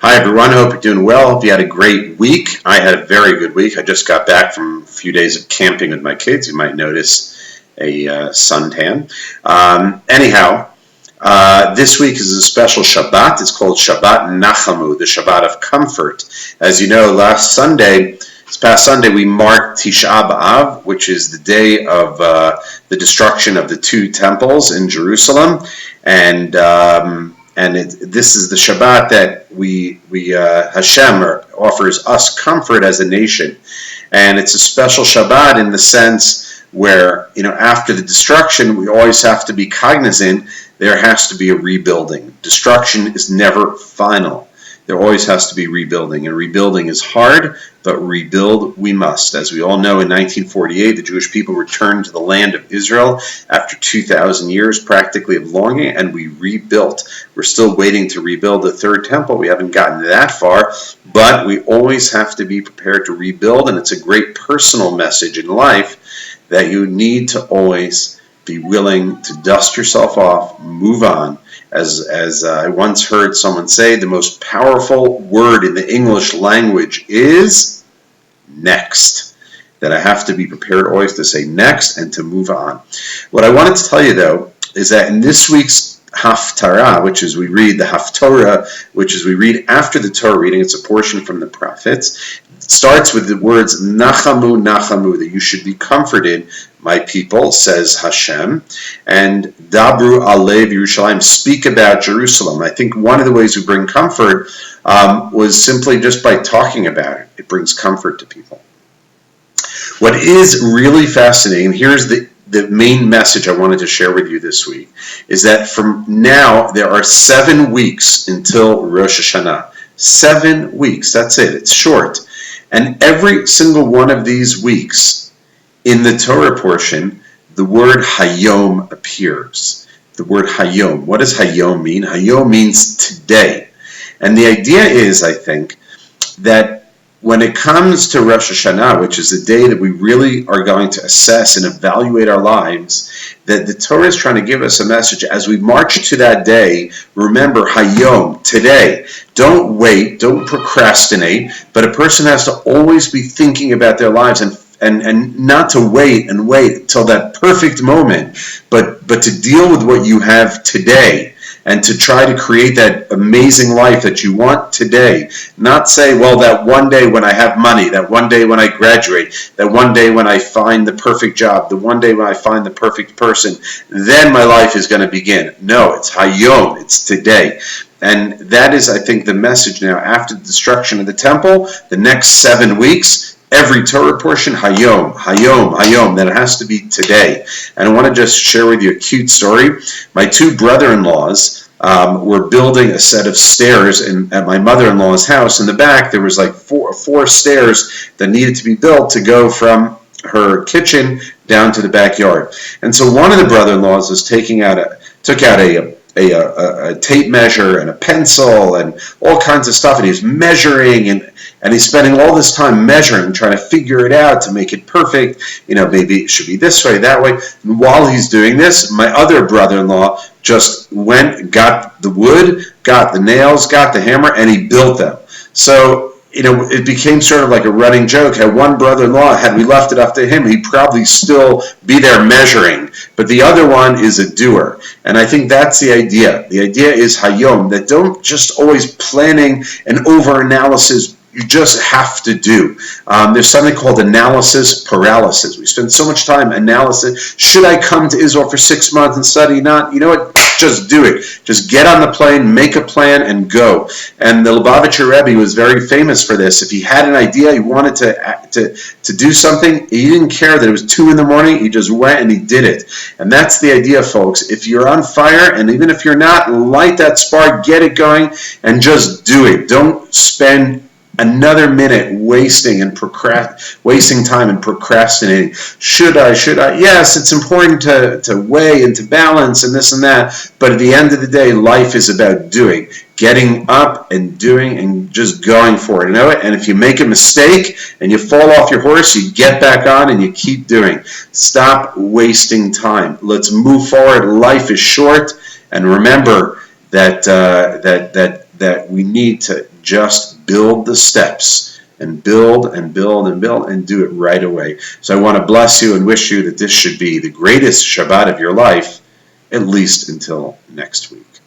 Hi everyone, hope you're doing well. Hope you had a great week. I had a very good week. I just got back from a few days of camping with my kids. You might notice a suntan. This week is a special Shabbat. It's called Shabbat Nachamu, the Shabbat of comfort. As you know, this past Sunday, we marked Tisha B'Av, which is the day of the destruction of the two temples in Jerusalem, and this is the Shabbat that Hashem offers us comfort as a nation, and it's a special Shabbat in the sense where, after the destruction, we always have to be cognizant there has to be a rebuilding. Destruction is never final. There always has to be rebuilding, and rebuilding is hard, but rebuild we must. As we all know, in 1948, the Jewish people returned to the land of Israel after 2,000 years practically of longing, and we rebuilt. We're still waiting to rebuild the third temple. We haven't gotten that far, but we always have to be prepared to rebuild, and it's a great personal message in life that you need to always be willing to dust yourself off, move on. As I once heard someone say, the most powerful word in the English language is next. That I have to be prepared always to say next and to move on. What I wanted to tell you, though, is that in this week's Haftarah, which is we read the Haftorah, which is we read after the Torah reading, it's a portion from the prophets. It starts with the words Nachamu, Nachamu, that you should be comforted, my people, says Hashem, and Dabru Alev Yerushalayim, speak about Jerusalem. I think one of the ways we bring comfort was simply just by talking about it. It brings comfort to people. What is really fascinating, here's the main message I wanted to share with you this week, is that from now there are 7 weeks until Rosh Hashanah. 7 weeks, that's it, it's short. And every single one of these weeks, in the Torah portion, the word Hayom appears. The word Hayom. What does Hayom mean? Hayom means today. And the idea is, I think, that when it comes to Rosh Hashanah, which is the day that we really are going to assess and evaluate our lives, that the Torah is trying to give us a message. As we march to that day, remember Hayom, today. Don't wait, don't procrastinate, but a person has to always be thinking about their lives and not to wait till that perfect moment, but to deal with what you have today and to try to create that amazing life that you want today. Not say, well, that one day when I have money, that one day when I graduate, that one day when I find the perfect job, the one day when I find the perfect person, then my life is going to begin. No, it's Hayom, it's today. And that is, I think, the message now. After the destruction of the temple, the next 7 weeks, every Torah portion, Hayom, Hayom, Hayom, that it has to be today. And I want to just share with you a cute story. My 2 brother-in-laws were building a set of stairs at my mother-in-law's house. In the back, there was like four stairs that needed to be built to go from her kitchen down to the backyard. And so one of the brother-in-laws was took out a tape measure and a pencil and all kinds of stuff, and he was measuring and he's spending all this time measuring, trying to figure it out to make it perfect. Maybe it should be this way, that way. And while he's doing this, my other brother-in-law just went, got the wood, got the nails, got the hammer, and he built them. So, it became sort of like a running joke. Had one brother-in-law, had we left it up to him, he'd probably still be there measuring. But the other one is a doer. And I think that's the idea. The idea is Hayom, that don't just always planning and over-analysis. You just have to do. There's something called analysis paralysis. We spend so much time analysis. Should I come to Israel for 6 months and study? Not. You know what? Just do it. Just get on the plane, make a plan, and go. And the Lubavitcher Rebbe was very famous for this. If he had an idea, he wanted to do something, he didn't care that it was 2 in the morning. He just went and he did it. And that's the idea, folks. If you're on fire, and even if you're not, light that spark, get it going, and just do it. Don't spend another minute wasting time and procrastinating. Should I? Yes, it's important to weigh and to balance and this and that, but at the end of the day, life is about doing, getting up and doing and just going for it. And if you make a mistake and you fall off your horse, you get back on and you keep doing. Stop wasting time. Let's move forward. Life is short, and remember that that we need to just build the steps and build and build and build and do it right away. So I want to bless you and wish you that this should be the greatest Shabbat of your life, at least until next week.